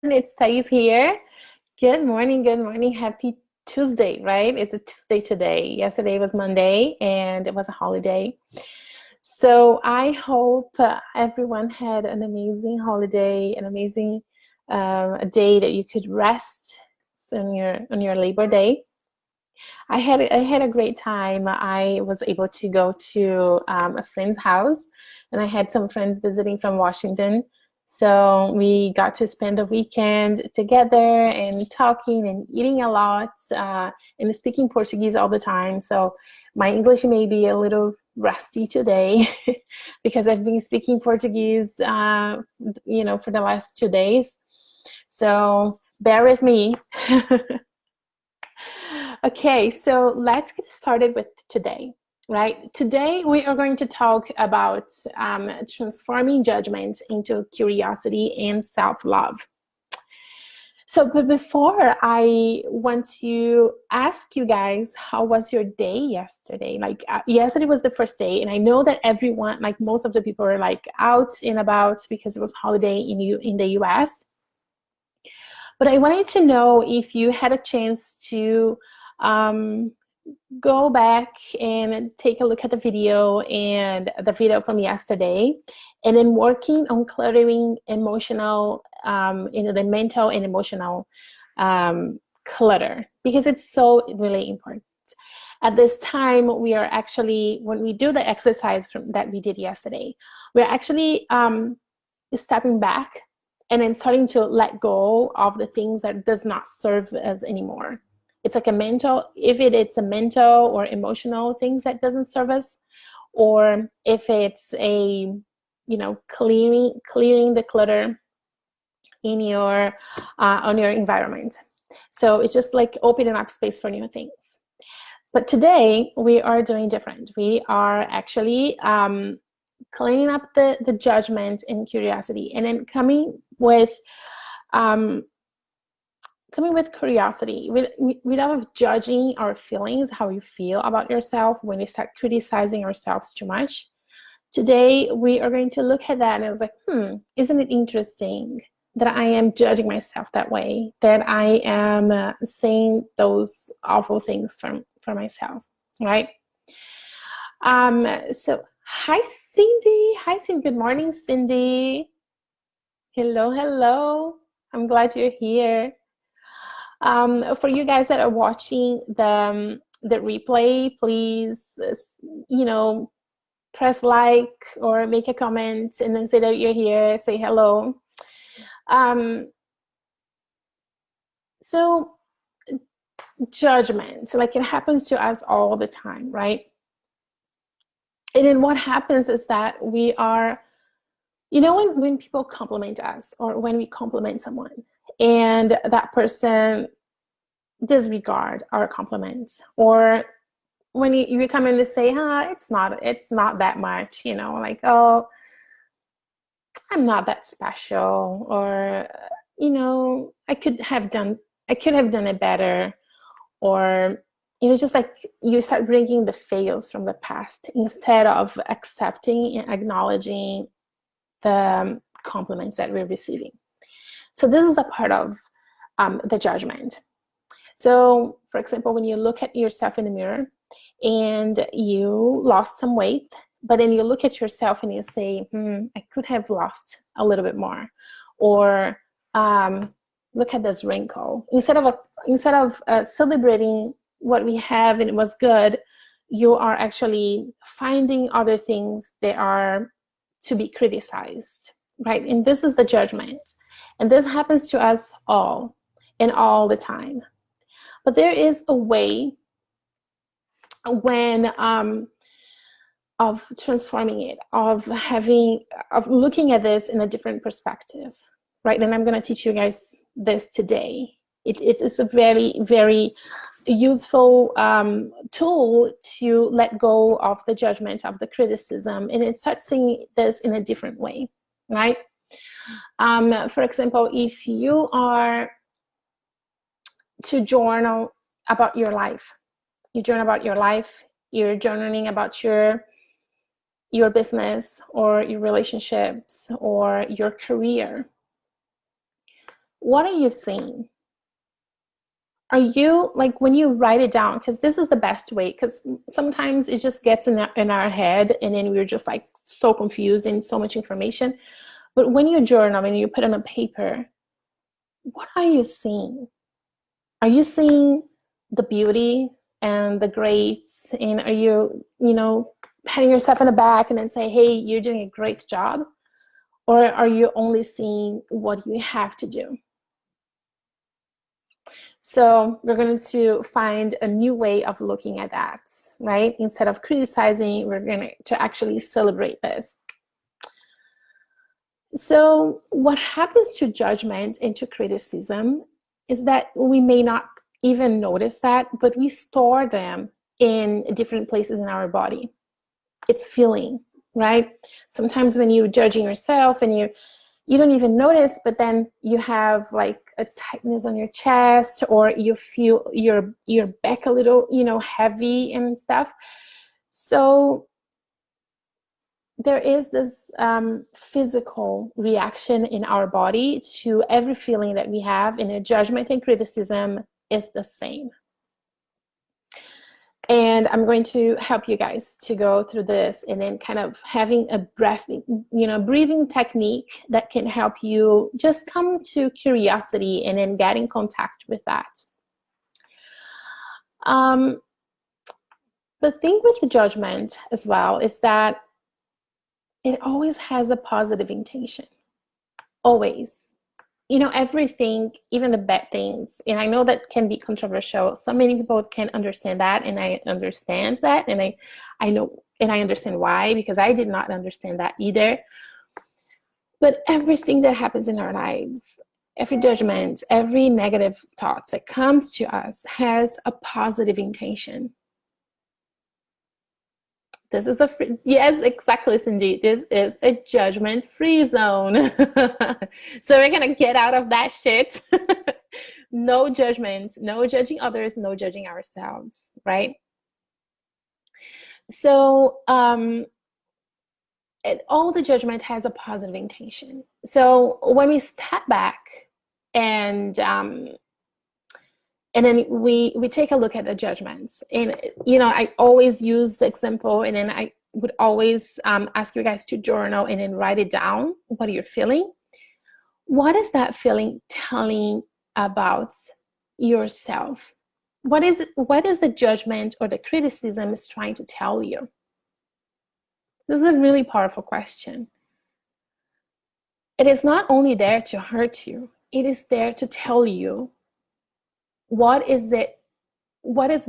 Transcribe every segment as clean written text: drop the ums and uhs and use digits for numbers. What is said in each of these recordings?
It's Thais here. Good morning, good morning. Happy Tuesday, right? It's a Tuesday today. Yesterday was Monday and it was a holiday. So I hope everyone had an amazing holiday, an amazing day that you could rest on your Labor Day. I had a great time. I was able to go to a friend's house, and I had some friends visiting from Washington. So we got to spend the weekend together and talking and eating a lot and speaking Portuguese all the time. So my English may be a little rusty today because I've been speaking Portuguese, for the last 2 days. So bear with me. Okay, so let's get started with today, right? Today we are going to talk about transforming judgment into curiosity and self-love. But before, I want to ask you guys, how was your day yesterday? Yesterday was the first day, and I know that everyone, like most of the people, are like out and about because it was holiday in the US. But I wanted to know if you had a chance to um, go back and take a look at the video from yesterday, and then working on cluttering emotional, the mental and emotional clutter, because it's so really important. At this time, we are actually, when we do the exercise that we did yesterday, we're actually stepping back and then starting to let go of the things that does not serve us anymore. It's like it's a mental or emotional things that doesn't serve us, or if it's clearing the clutter in your on your environment. So it's just like opening up space for new things. But today we are doing different. We are actually cleaning up the judgment and curiosity, and then coming with curiosity, without judging our feelings, how you feel about yourself when you start criticizing ourselves too much. Today, we are going to look at that, and I was like, isn't it interesting that I am judging myself that way, that I am saying those awful things for myself, right? So, hi, Cindy. Hi, Cindy. Good morning, Cindy. Hello, hello. I'm glad you're here. For you guys that are watching the replay, please, press like or make a comment and then say that you're here, say hello. So judgment, like, it happens to us all the time, right? And then what happens is that we are, when people compliment us, or when we compliment someone and that person disregard our compliments, or when you come in to say, it's not that much, like, oh, I'm not that special, or I could have done it better, or just like you start bringing the fails from the past instead of accepting and acknowledging the compliments that we're receiving. So this is a part of the judgment. So, for example, when you look at yourself in the mirror and you lost some weight, but then you look at yourself and you say, I could have lost a little bit more, or look at this wrinkle. Instead of celebrating what we have and it was good, you are actually finding other things that are to be criticized, right? And this is the judgment. And this happens to us all and all the time. But there is a way of transforming it, of looking at this in a different perspective, right? And I'm going to teach you guys this today. It is a very, very useful tool to let go of the judgment, of the criticism, and it starts seeing this in a different way, right? For example, if you are to journal about your life, you're journaling about your business or your relationships or your career. What are you seeing? Are you, like, when you write it down, because this is the best way, because sometimes it just gets in our head and then we're just like so confused and so much information. But when you journal and you put it on paper, what are you seeing? Are you seeing the beauty and the greats? And are you, patting yourself on the back and then say, hey, you're doing a great job? Or are you only seeing what you have to do? So we're going to find a new way of looking at that, right? Instead of criticizing, we're going to actually celebrate this. So what happens to judgment and to criticism is that we may not even notice that, but we store them in different places in our body. It's feeling, right? Sometimes when you're judging yourself and you don't even notice, but then you have like a tightness on your chest, or you feel your back a little, heavy and stuff. So there is this physical reaction in our body to every feeling that we have, and a judgment and criticism is the same. And I'm going to help you guys to go through this, and then kind of having a breathing technique that can help you just come to curiosity and then get in contact with that. The thing with the judgment as well is that it always has a positive intention. Always. Everything, even the bad things, and I know that can be controversial. So many people can't understand that, and I understand that, and I know, and I understand why, because I did not understand that either. But everything that happens in our lives, every judgment, every negative thoughts that comes to us has a positive intention. This is yes, exactly, Cindy. This is a judgment-free zone. So we're gonna get out of that shit. No judgment, no judging others, no judging ourselves, right? So all the judgment has a positive intention. So when we step back and then we take a look at the judgments, and I always use the example, and then I would always ask you guys to journal and then write it down. What you're feeling? What is that feeling telling about yourself? What is the judgment or the criticism is trying to tell you? This is a really powerful question. It is not only there to hurt you, it is there to tell you what is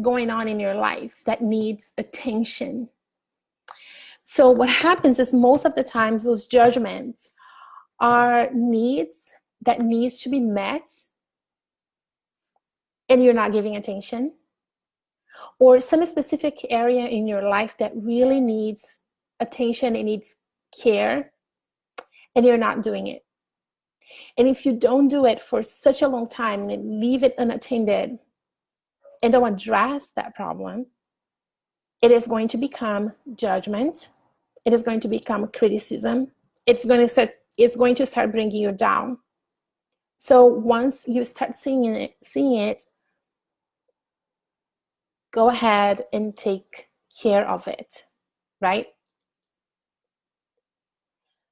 going on in your life that needs attention. So what happens is, most of the times those judgments are needs that needs to be met, and you're not giving attention, or some specific area in your life that really needs attention, it needs care, and you're not doing it. And if you don't do it for such a long time and leave it unattended and don't address that problem, it is going to become judgment. It is going to become criticism. It's going to start bringing you down. So once you start seeing it, go ahead and take care of it, right?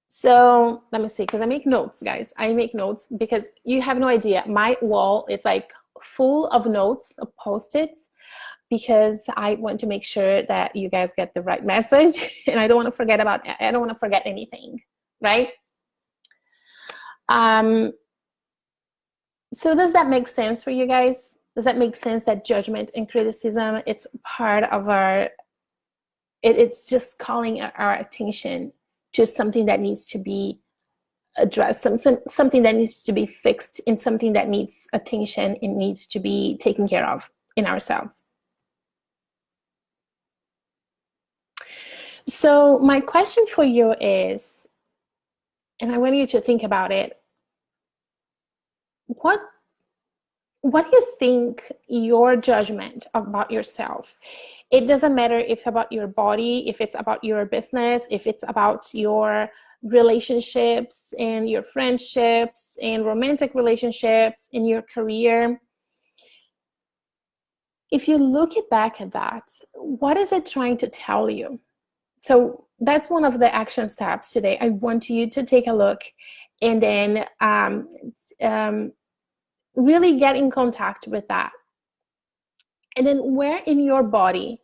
So let me see, because I make notes, guys. I make notes because you have no idea. My wall is like full of notes, of Post-its, because I want to make sure that you guys get the right message, and I don't want to forget anything, right? So does that make sense for you guys? Does that make sense that judgment and criticism, it's part of it's just calling our attention to something that needs to be addressed, something that needs to be fixed, and something that needs attention and needs to be taken care of in ourselves. So my question for you is, and I want you to think about it, what do you think your judgment about yourself? It doesn't matter if about your body, if it's about your business, if it's about your relationships, in your friendships, in romantic relationships, in your career. If you look back at that, what is it trying to tell you? So that's one of the action steps today. I want you to take a look and then really get in contact with that. And then where in your body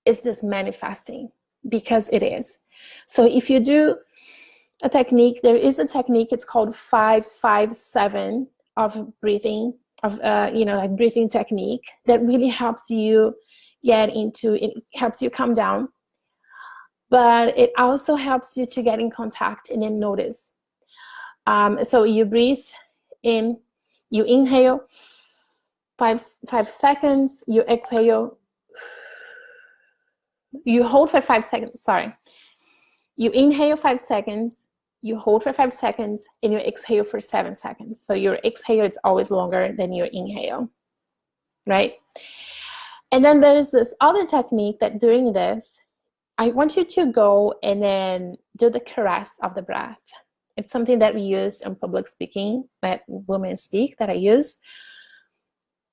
is this manifesting? Because it is. So if you do a technique, there is a technique, it's called 5-5-7 of breathing, of like breathing technique that really helps you get into, it helps you calm down, but it also helps you to get in contact and then notice. So you breathe in, you inhale 5 seconds, you exhale, you hold for 5 seconds, sorry. You inhale 5 seconds, you hold for 5 seconds, and you exhale for 7 seconds. So your exhale is always longer than your inhale, right? And then there's this other technique that during this, I want you to go and then do the caress of the breath. It's something that we use in public speaking, that women speak, that I use.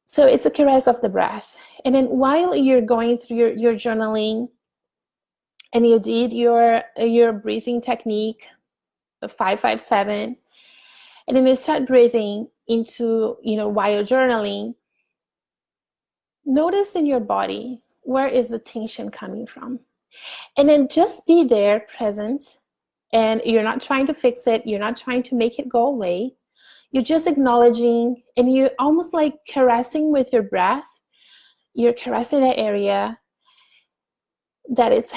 So it's a caress of the breath. And then while you're going through your journaling and you did your breathing technique, 5-5-7, and then you start breathing into, while you're journaling, notice in your body, where is the tension coming from? And then just be there, present, and you're not trying to fix it, you're not trying to make it go away. You're just acknowledging, and you're almost like caressing with your breath. You're caressing that area that is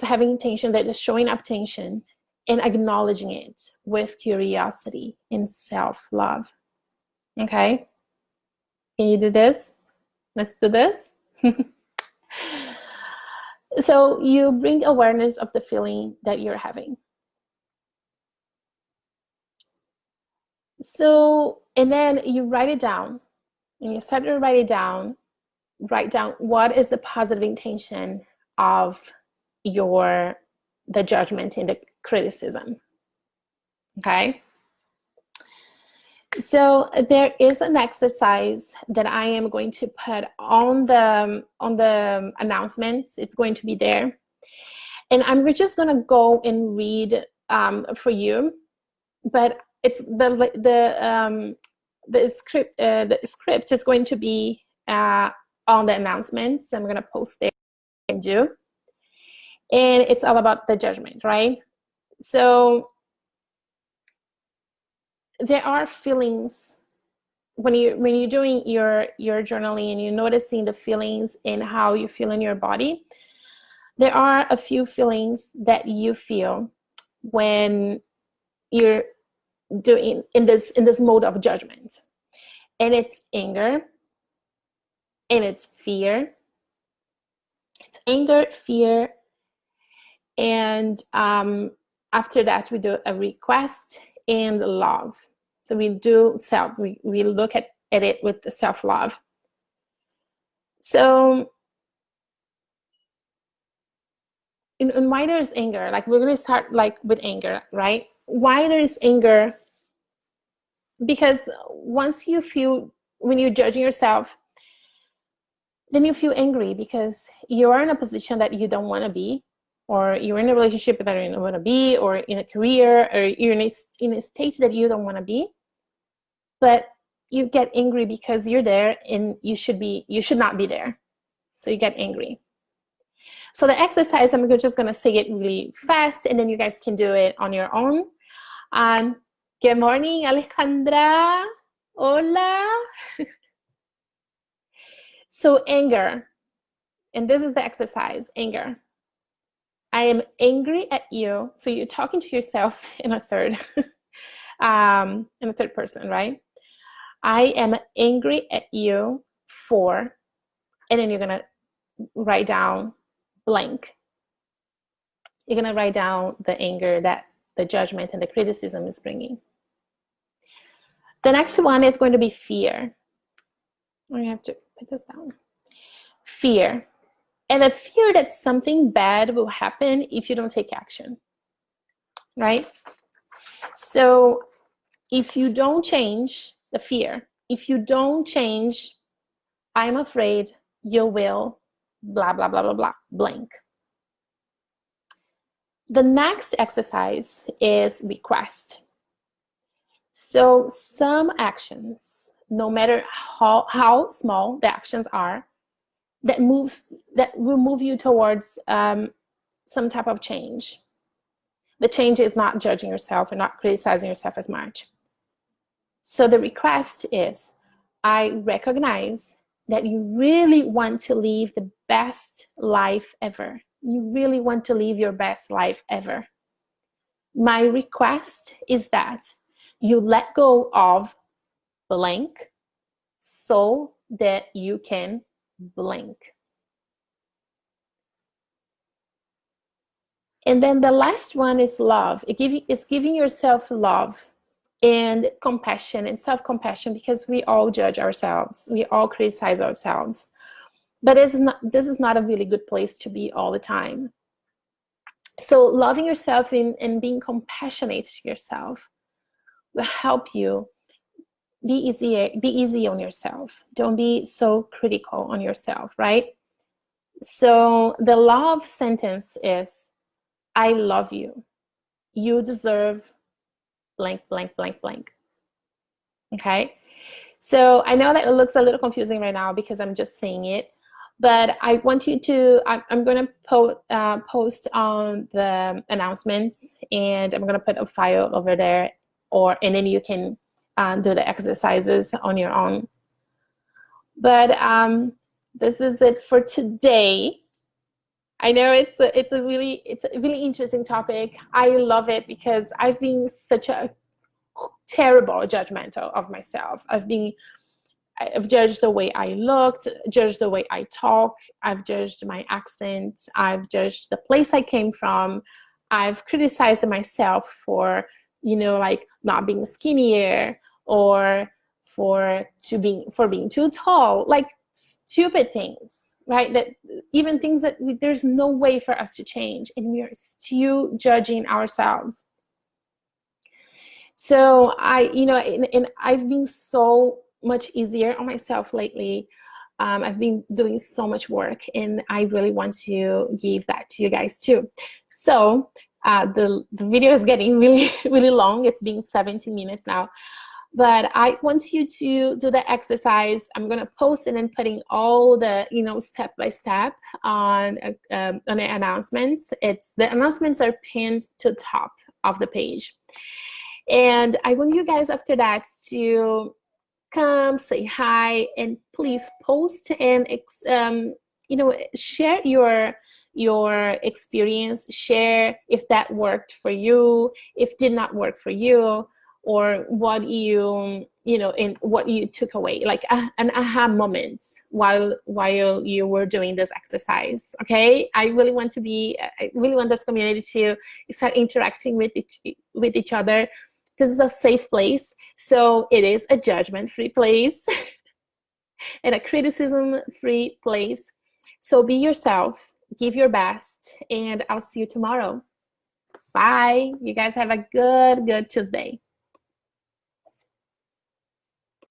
having tension, that is showing up tension, and acknowledging it with curiosity and self-love. Okay? Can you do this? Let's do this. So you bring awareness of the feeling that you're having. So, and then you write it down. And you start to write it down. Write down what is the positive intention of the judgment and the criticism. Okay? So there is an exercise that I am going to put on the announcements. It's going to be there, and I'm just going to go and read for you. But it's the script. The script is going to be on the announcements. I'm going to post it and do, and it's all about the judgment, right? So there are feelings when you're doing your journaling and you're noticing the feelings and how you feel in your body. There are a few feelings that you feel when you're doing in this mode of judgment, and it's anger, and it's fear. It's anger, fear, and after that we do a request and love. So we do we look at it with the self-love. So, and why there's anger? Like, we're going to start like with anger, right? Why there is anger? Because once you feel, when you're judging yourself, then you feel angry because you are in a position that you don't want to be, or you're in a relationship that you don't want to be, or in a career, or you're in a state that you don't want to be. But you get angry because you're there and you should not be there. So you get angry. So the exercise, I'm just going to say it really fast, and then you guys can do it on your own. Good morning, Alejandra. Hola. So anger, and this is the exercise, anger. I am angry at you. So you're talking to yourself in a third person, right? I am angry at you for, and then you're going to write down blank. You're going to write down the anger that the judgment and the criticism is bringing. The next one is going to be fear. I have to put this down. Fear. And the fear that something bad will happen if you don't take action. right? So if you don't change the fear, if you don't change, I'm afraid, you will, blah, blah, blah, blah, blah, blank. The next exercise is request. So some actions, no matter how small the actions are, that will move you towards some type of change. The change is not judging yourself and not criticizing yourself as much. So the request is, I recognize that you really want to live the best life ever. You really want to live your best life ever. My request is that you let go of blank so that you can blank. And then the last one is love. It's giving yourself love and compassion and self-compassion, because we all judge ourselves. We all criticize ourselves. But this is not a really good place to be all the time. So loving yourself and being compassionate to yourself will help you be easy on yourself. Don't be so critical on yourself, right? So the love sentence is, I love you. You deserve blank, blank, blank, blank. Okay? So I know that it looks a little confusing right now because I'm just saying it, but I want you to, I'm going to post on the announcements, and I'm going to put a file over there, and then you can do the exercises on your own. But this is it for today. I know it's a really interesting topic. I love it because I've been such a terrible judgmental of myself. I've judged the way I looked, judged the way I talk, I've judged my accent, I've judged the place I came from, I've criticized myself for, like not being skinnier, or for being too tall, like stupid things, right? That even things that there's no way for us to change, and we are still judging ourselves. So and I've been so much easier on myself lately. I've been doing so much work, and I really want to give that to you guys too. So the video is getting really, really long. It's been 17 minutes now. But I want you to do the exercise. I'm going to post it and putting all the, step by step on the announcements. The announcements are pinned to the top of the page. And I want you guys after that to come say hi, and please post and share your experience. Share if that worked for you, if did not work for you, or what you what you took away, like an aha moment while you were doing this exercise. Okay, I really want this community to start interacting with each other. This is a safe place, so it is a judgment-free place and a criticism-free place. So be yourself, give your best, and I'll see you tomorrow. Bye. You guys have a good Tuesday.